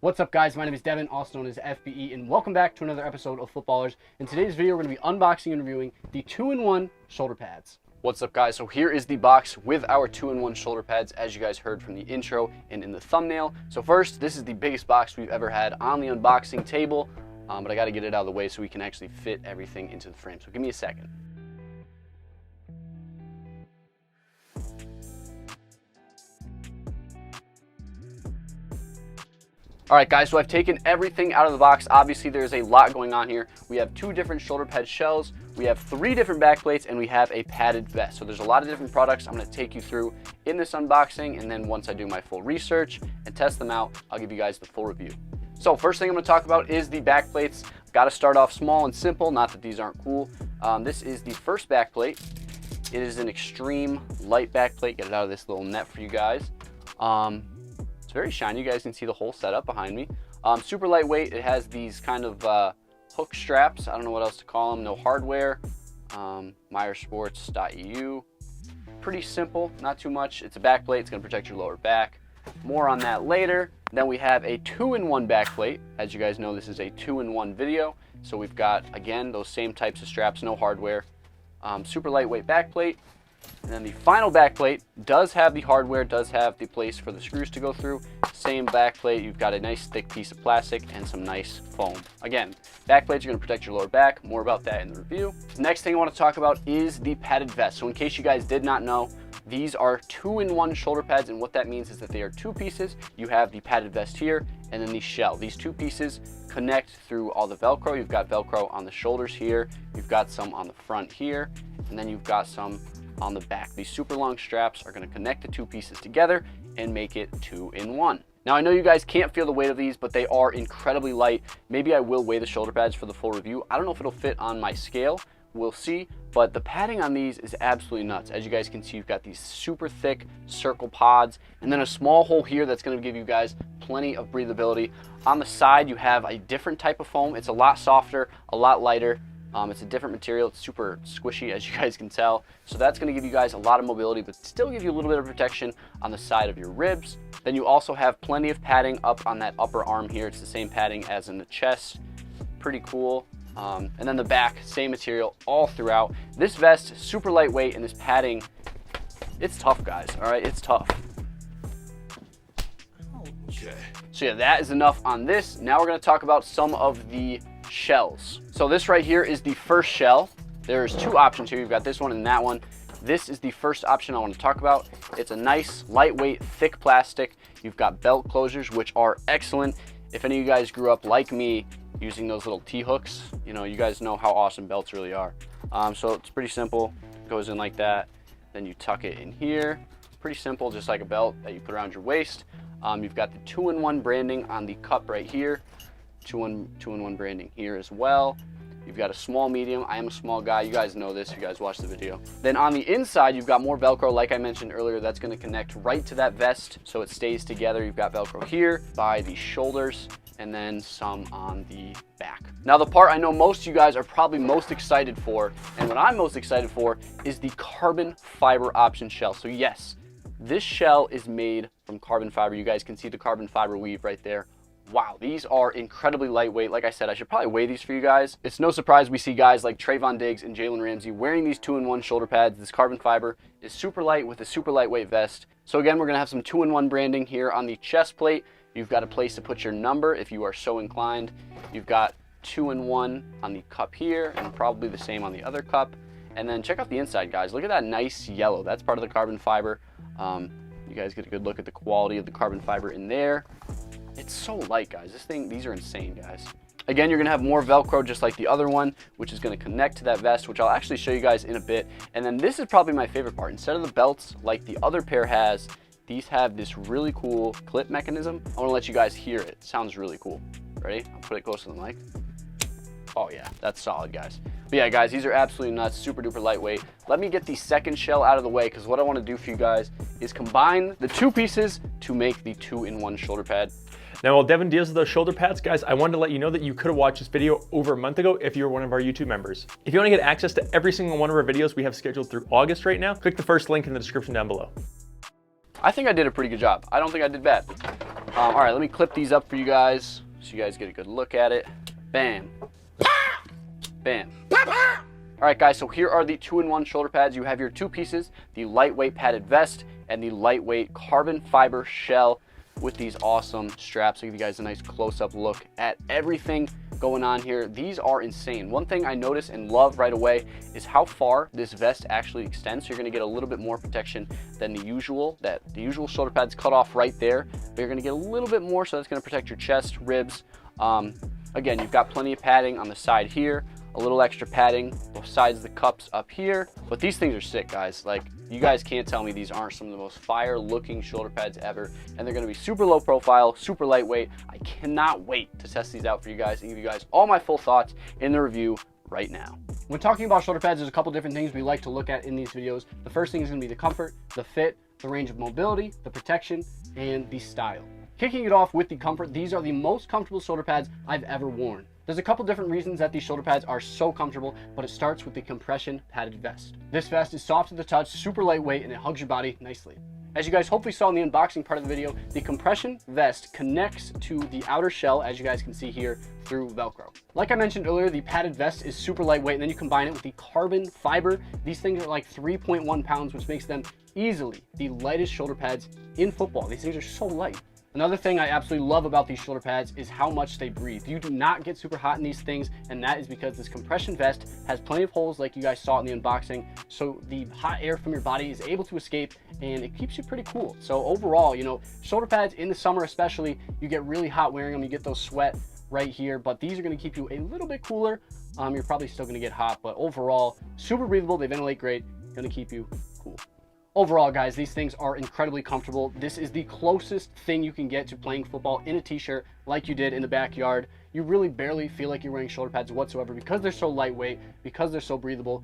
What's up, guys? My name is Devin, also known as FBE, and welcome back to another episode of Footballrs. In today's video, we're going to be unboxing and reviewing the 2-in-1 shoulder pads. What's up, guys? So here is the box with our 2-in-1 shoulder pads, as you guys heard from the intro and in the thumbnail. So first, this is the biggest box we've ever had on the unboxing table, but I got to get it out of the way so we can actually fit everything into the frame. So give me a second. All right, guys, so I've taken everything out of the box. Obviously, there's a lot going on here. We have 2 different shoulder pad shells, we have 3 different back plates, and we have a padded vest. So there's a lot of different products I'm gonna take you through in this unboxing, and then once I do my full research and test them out, I'll give you guys the full review. So first thing I'm gonna talk about is the back plates. Gotta start off small and simple, not that these aren't cool. This is the first back plate. It is an extreme light back plate. Get it out of this little net for you guys. It's very shiny. You guys can see the whole setup behind me. Super lightweight. It has these kind of hook straps. I don't know what else to call them. No hardware. Myersports.eu. Pretty simple, not too much. It's a back plate. It's going to protect your lower back. More on that later. Then we have a 2-in-1 back plate. As you guys know, this is a 2-in-1 video. So we've got, again, those same types of straps, no hardware. Super lightweight back plate. And then the final back plate does have the hardware, does have the place for the screws to go through. Same back plate, you've got a nice thick piece of plastic and some nice foam. Again, back plates are going to protect your lower back. More about that in the review. Next thing I want to talk about is the padded vest. So in case you guys did not know, these are 2-in-1 shoulder pads, and what that means is that they are 2 pieces. You have the padded vest here and then the shell. These 2 pieces connect through all the Velcro. You've got Velcro on the shoulders here, you've got some on the front here, and then you've got some on the back. These super long straps are going to connect the 2 pieces together and make it 2-in-1. Now, I know you guys can't feel the weight of these, but they are incredibly light. Maybe I will weigh the shoulder pads for the full review. I don't know if it'll fit on my scale. We'll see, but the padding on these is absolutely nuts. As you guys can see, you've got these super thick circle pods and then a small hole here that's going to give you guys plenty of breathability. On the side, you have a different type of foam. It's a lot softer, a lot lighter. It's a different material. It's super squishy, as you guys can tell. So that's going to give you guys a lot of mobility, but still give you a little bit of protection on the side of your ribs. Then you also have plenty of padding up on that upper arm here. It's the same padding as in the chest. Pretty cool. And then the back, same material all throughout. This vest, super lightweight, and this padding, it's tough, guys. All right, it's tough. Okay. So yeah, that is enough on this. Now we're going to talk about some of the shells. So this right here is the first shell. There's 2 options here. You've got this one and that one. This is the first option I want to talk about. It's a nice, lightweight, thick plastic. You've got belt closures, which are excellent. If any of you guys grew up like me using those little T-hooks, you know, you guys know how awesome belts really are. So it's pretty simple. It goes in like that. Then you tuck it in here. Pretty simple, just like a belt that you put around your waist. You've got the 2-in-1 branding on the cup right here. 2-in-1 branding here as well. You've got a small, medium. I am a small guy. You guys know this. You guys watched the video. Then on the inside, you've got more Velcro, like I mentioned earlier. That's going to connect right to that vest so it stays together. You've got Velcro here by the shoulders and then some on the back. Now, the part I know most of you guys are probably most excited for, and what I'm most excited for, is the carbon fiber option shell. So yes, this shell is made from carbon fiber. You guys can see the carbon fiber weave right there. Wow, these are incredibly lightweight. Like I said, I should probably weigh these for you guys. It's no surprise we see guys like Trayvon Diggs and Jalen Ramsey wearing these 2-in-1 shoulder pads. This carbon fiber is super light with a super lightweight vest. So again, we're gonna have some 2-in-1 branding here on the chest plate. You've got a place to put your number if you are so inclined. You've got 2-in-1 on the cup here and probably the same on the other cup. And then check out the inside, guys. Look at that nice yellow. That's part of the carbon fiber. You guys get a good look at the quality of the carbon fiber in there. It's so light, guys. These are insane, guys. Again, you're gonna have more Velcro just like the other one, which is gonna connect to that vest, which I'll actually show you guys in a bit. And then this is probably my favorite part. Instead of the belts like the other pair has, these have this really cool clip mechanism. I wanna let you guys hear it. It sounds really cool. Ready? I'll put it close to the mic. Oh yeah, that's solid, guys. But yeah, guys, these are absolutely nuts, super duper lightweight. Let me get the second shell out of the way, because what I wanna do for you guys is combine the 2 pieces to make the 2-in-1 shoulder pad. Now, while Devin deals with those shoulder pads, guys, I wanted to let you know that you could have watched this video over a month ago if you were one of our YouTube members. If you want to get access to every single one of our videos we have scheduled through August right now, click the first link in the description down below. I think I did a pretty good job. I don't think I did bad. All right, let me clip these up for you guys so you guys get a good look at it. Bam. Bam. All right, guys, so here are the 2-in-1 shoulder pads. You have your two pieces, the lightweight padded vest and the lightweight carbon fiber shell with these awesome straps. I'll give you guys a nice close-up look at everything going on here. These are insane. One thing I notice and love right away is how far this vest actually extends. So you're gonna get a little bit more protection than the usual. The usual shoulder pads cut off right there, but you're gonna get a little bit more, so that's gonna protect your chest, ribs. Again, you've got plenty of padding on the side here, a little extra padding besides the cups up here. But these things are sick, guys. Like, you guys can't tell me these aren't some of the most fire looking shoulder pads ever, and they're gonna be super low profile, super lightweight. I cannot wait to test these out for you guys and give you guys all my full thoughts in the review right now. When talking about shoulder pads, there's a couple different things we like to look at in these videos. The first thing is gonna be the comfort, the fit, the range of mobility, the protection, and the style. Kicking it off with the comfort, these are the most comfortable shoulder pads I've ever worn. There's a couple different reasons that these shoulder pads are so comfortable, but it starts with the compression padded vest. This vest is soft to the touch, super lightweight, and it hugs your body nicely. As you guys hopefully saw in the unboxing part of the video, the compression vest connects to the outer shell, as you guys can see here, through Velcro. Like I mentioned earlier, the padded vest is super lightweight, and then you combine it with the carbon fiber. These things are like 3.1 pounds, which makes them easily the lightest shoulder pads in football. These things are so light. Another thing I absolutely love about these shoulder pads is how much they breathe. You do not get super hot in these things, and that is because this compression vest has plenty of holes like you guys saw in the unboxing, so the hot air from your body is able to escape, and it keeps you pretty cool. So overall, you know, shoulder pads in the summer especially, you get really hot wearing them, you get those sweat right here, but these are going to keep you a little bit cooler. You're probably still going to get hot, but overall, super breathable, they ventilate great, going to keep you cool. Overall, guys, these things are incredibly comfortable. This is the closest thing you can get to playing football in a t-shirt like you did in the backyard. You really barely feel like you're wearing shoulder pads whatsoever because they're so lightweight, because they're so breathable.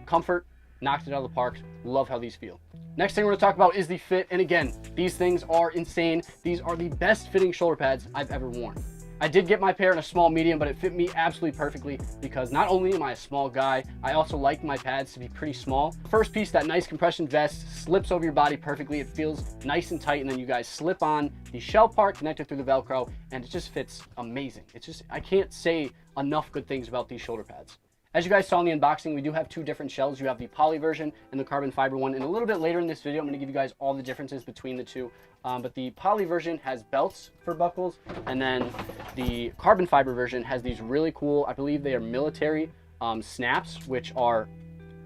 Comfort, knocked it out of the park. Love how these feel. Next thing we're going to talk about is the fit. And again, these things are insane. These are the best fitting shoulder pads I've ever worn. I did get my pair in a small medium, but it fit me absolutely perfectly because not only am I a small guy, I also like my pads to be pretty small. First piece, that nice compression vest slips over your body perfectly. It feels nice and tight, and then you guys slip on the shell part connected through the Velcro, and it just fits amazing. It's just, I can't say enough good things about these shoulder pads. As you guys saw in the unboxing, we do have two different shells. You have the poly version and the carbon fiber one. And a little bit later in this video, I'm going to give you guys all the differences between the two. But the poly version has belts for buckles, and then the carbon fiber version has these really cool, I believe they are military snaps, which are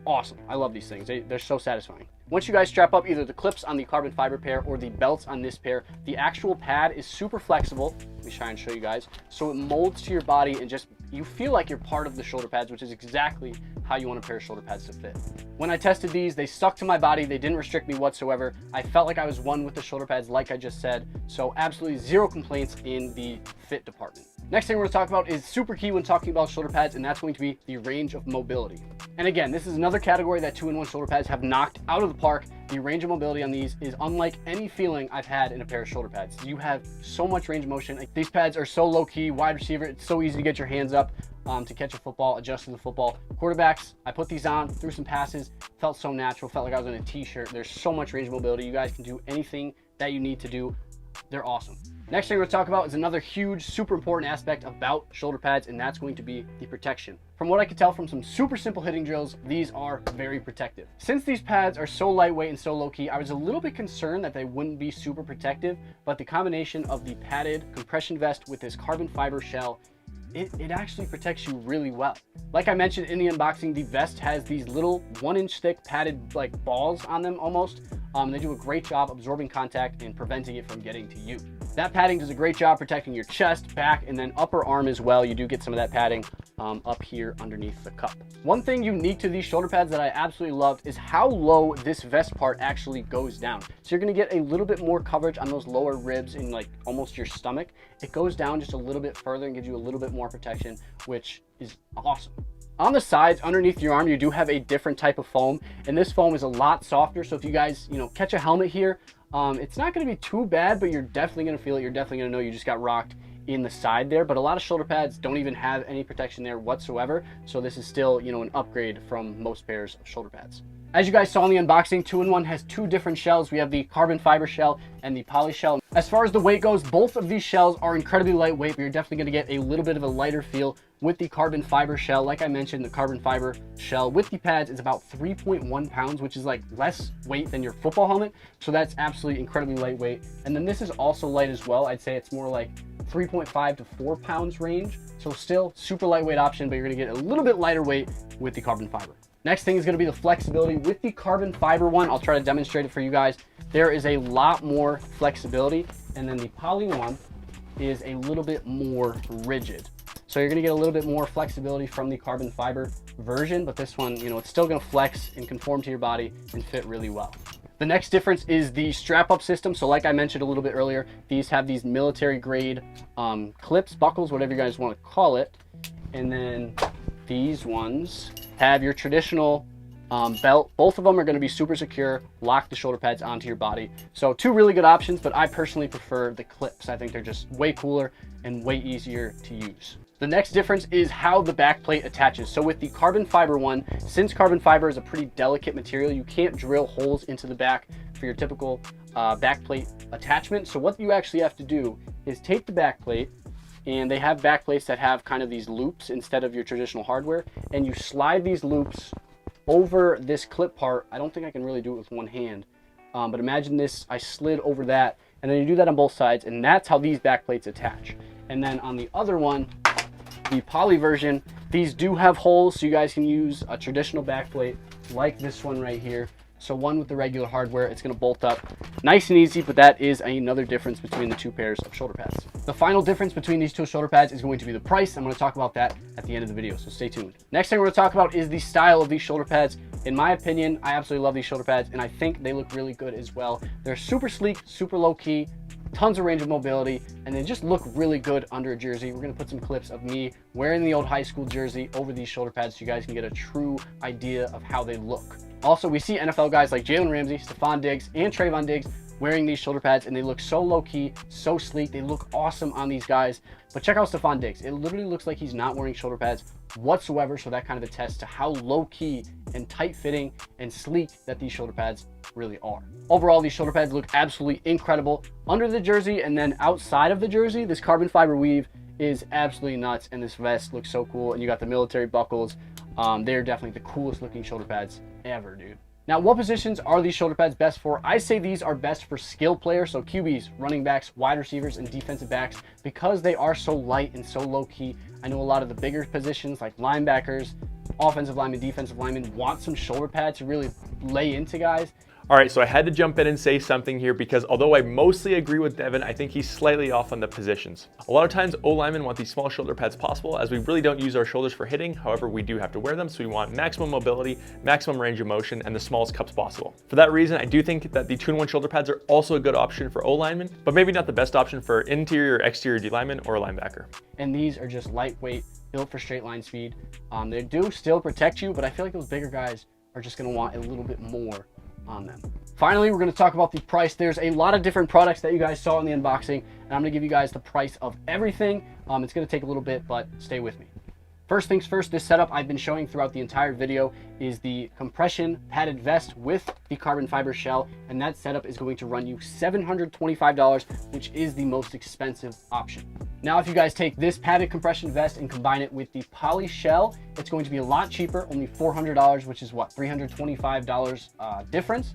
awesome. I love these things. They're so satisfying. Once you guys strap up either the clips on the carbon fiber pair or the belts on this pair, the actual pad is super flexible. Let me try and show you guys. So it molds to your body and just, you feel like you're part of the shoulder pads, which is exactly how you want a pair of shoulder pads to fit. When I tested these, they stuck to my body. They didn't restrict me whatsoever. I felt like I was one with the shoulder pads, like I just said. So absolutely zero complaints in the fit department. Next thing we're going to talk about is super key when talking about shoulder pads, and that's going to be the range of mobility. And again, this is another category that 2-in-1 shoulder pads have knocked out of the park. The range of mobility on these is unlike any feeling I've had in a pair of shoulder pads. You have so much range of motion. Like, these pads are so low key, wide receiver. It's so easy to get your hands up to catch a football, adjust to the football. Quarterbacks, I put these on, threw some passes, felt so natural, felt like I was in a t-shirt. There's so much range of mobility. You guys can do anything that you need to do. They're awesome. Next thing we're going to talk about is another huge, super important aspect about shoulder pads, and that's going to be the protection. From what I could tell from some super simple hitting drills, these are very protective. Since these pads are so lightweight and so low key, I was a little bit concerned that they wouldn't be super protective, but the combination of the padded compression vest with this carbon fiber shell, it actually protects you really well. Like I mentioned in the unboxing, the vest has these little 1-inch thick padded like balls on them almost. They do a great job absorbing contact and preventing it from getting to you. That padding does a great job protecting your chest, back, and then upper arm as well. You do get some of that padding up here underneath the cup. One thing unique to these shoulder pads that I absolutely loved is how low this vest part actually goes down. So you're gonna get a little bit more coverage on those lower ribs and like almost your stomach. It goes down just a little bit further and gives you a little bit more protection, which is awesome. On the sides, underneath your arm, you do have a different type of foam, and this foam is a lot softer. So if you guys, catch a helmet here, it's not going to be too bad, but you're definitely going to feel it. You're definitely going to know you just got rocked in the side there. But a lot of shoulder pads don't even have any protection there whatsoever. So this is still, an upgrade from most pairs of shoulder pads. As you guys saw in the unboxing, 2in1 has two different shells. We have the carbon fiber shell and the poly shell. As far as the weight goes, both of these shells are incredibly lightweight, but you're definitely going to get a little bit of a lighter feel with the carbon fiber shell. Like I mentioned, the carbon fiber shell with the pads is about 3.1 pounds, which is like less weight than your football helmet. So that's absolutely incredibly lightweight. And then this is also light as well. I'd say it's more like 3.5 to 4 pounds range. So still super lightweight option, but you're going to get a little bit lighter weight with the carbon fiber. Next thing is going to be the flexibility. With the carbon fiber one, I'll try to demonstrate it for you guys. There is a lot more flexibility, and then the poly one is a little bit more rigid. So you're going to get a little bit more flexibility from the carbon fiber version, but this one, you know, it's still going to flex and conform to your body and fit really well. The next difference is the strap-up system. So like I mentioned a little bit earlier, these have these military grade clips, buckles, whatever you guys want to call it. And then these ones have your traditional belt. Both of them are going to be super secure, lock the shoulder pads onto your body. So two really good options, but I personally prefer the clips. I think they're just way cooler and way easier to use. The next difference is how the back plate attaches. So with the carbon fiber one, since carbon fiber is a pretty delicate material, you can't drill holes into the back for your typical back plate attachment. So what you actually have to do is take the back plate, and they have back plates that have kind of these loops instead of your traditional hardware, and you slide these loops over this clip part. I don't think I can really do it with one hand, but imagine this, I slid over that, and then you do that on both sides, and that's how these back plates attach. And then on the other one, the poly version, these do have holes, so you guys can use a traditional back plate like this one right here. So one with the regular hardware, it's going to bolt up nice and easy, but that is another difference between the two pairs of shoulder pads. The final difference between these two shoulder pads is going to be the price. I'm going to talk about that at the end of the video, so stay tuned. Next thing we're going to talk about is the style of these shoulder pads. In my opinion, I absolutely love these shoulder pads, and I think they look really good as well. They're super sleek, super low key, tons of range of mobility, and they just look really good under a jersey. We're going to put some clips of me wearing the old high school jersey over these shoulder pads so you guys can get a true idea of how they look. Also, we see NFL guys like Jalen Ramsey, Stephon Diggs, and Trayvon Diggs wearing these shoulder pads, and they look so low-key, so sleek. They look awesome on these guys. But check out Stephon Diggs. It literally looks like he's not wearing shoulder pads whatsoever, so that kind of attests to how low-key and tight-fitting and sleek that these shoulder pads really are. Overall, these shoulder pads look absolutely incredible under the jersey, and then outside of the jersey, this carbon fiber weave is absolutely nuts, and this vest looks so cool, and you got the military buckles. They're definitely the coolest looking shoulder pads ever, dude. Now, what positions are these shoulder pads best for? I say these are best for skill players, so QBs, running backs, wide receivers, and defensive backs, because they are so light and so low key. I know a lot of the bigger positions like linebackers, offensive linemen, defensive linemen want some shoulder pads to really lay into guys. All right, so I had to jump in and say something here because although I mostly agree with Devin, I think he's slightly off on the positions. A lot of times O-linemen want these small shoulder pads possible, as we really don't use our shoulders for hitting. However, we do have to wear them, so we want maximum mobility, maximum range of motion, and the smallest cups possible. For that reason, I do think that the 2-in-1 shoulder pads are also a good option for O-linemen, but maybe not the best option for interior or exterior D linemen or a linebacker. And these are just lightweight, built for straight line speed. They do still protect you, but I feel like those bigger guys are just gonna want a little bit more on them. Finally, we're going to talk about the price. There's a lot of different products that you guys saw in the unboxing, and I'm going to give you guys the price of everything. It's going to take a little bit, but stay with me. First things first, this setup I've been showing throughout the entire video is the compression padded vest with the carbon fiber shell, and that setup is going to run you $725, which is the most expensive option. Now, if you guys take this padded compression vest and combine it with the poly shell, it's going to be a lot cheaper, only $400, which is what, $325 difference.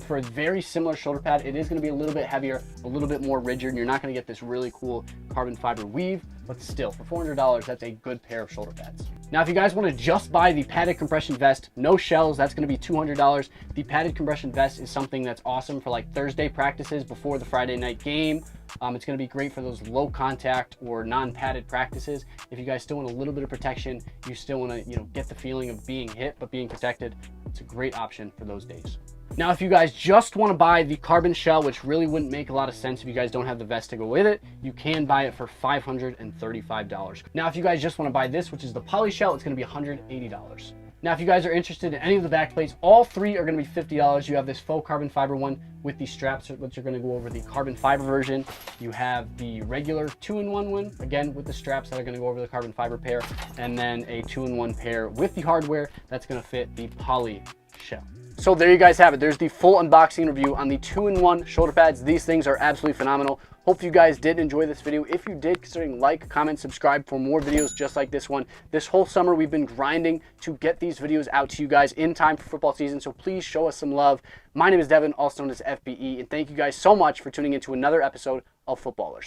For a very similar shoulder pad, it is going to be a little bit heavier, a little bit more rigid, and you're not going to get this really cool carbon fiber weave, but still, for $400, that's a good pair of shoulder pads. Now, if you guys want to just buy the padded compression vest, no shells, that's going to be $200. The padded compression vest is something that's awesome for like Thursday practices before the Friday night game. It's going to be great for those low contact or non-padded practices. If you guys still want a little bit of protection, you still want to, get the feeling of being hit but being protected, it's a great option for those days. Now, if you guys just want to buy the carbon shell, which really wouldn't make a lot of sense if you guys don't have the vest to go with it, you can buy it for $535. Now, if you guys just want to buy this, which is the poly shell, it's going to be $180. Now, if you guys are interested in any of the back plates, all three are going to be $50. You have this faux carbon fiber one with the straps, which are going to go over the carbon fiber version. You have the regular 2-in-1 one, again, with the straps that are going to go over the carbon fiber pair, and then a 2-in-1 pair with the hardware that's going to fit the poly shell. So there you guys have it. There's the full unboxing review on the 2-in-1 shoulder pads. These things are absolutely phenomenal. Hope you guys did enjoy this video. If you did, consider like, comment, subscribe for more videos just like this one. This whole summer we've been grinding to get these videos out to you guys in time for football season, so please show us some love. My name is Devin, also known as FBE, and thank you guys so much for tuning in to another episode of Footballrs.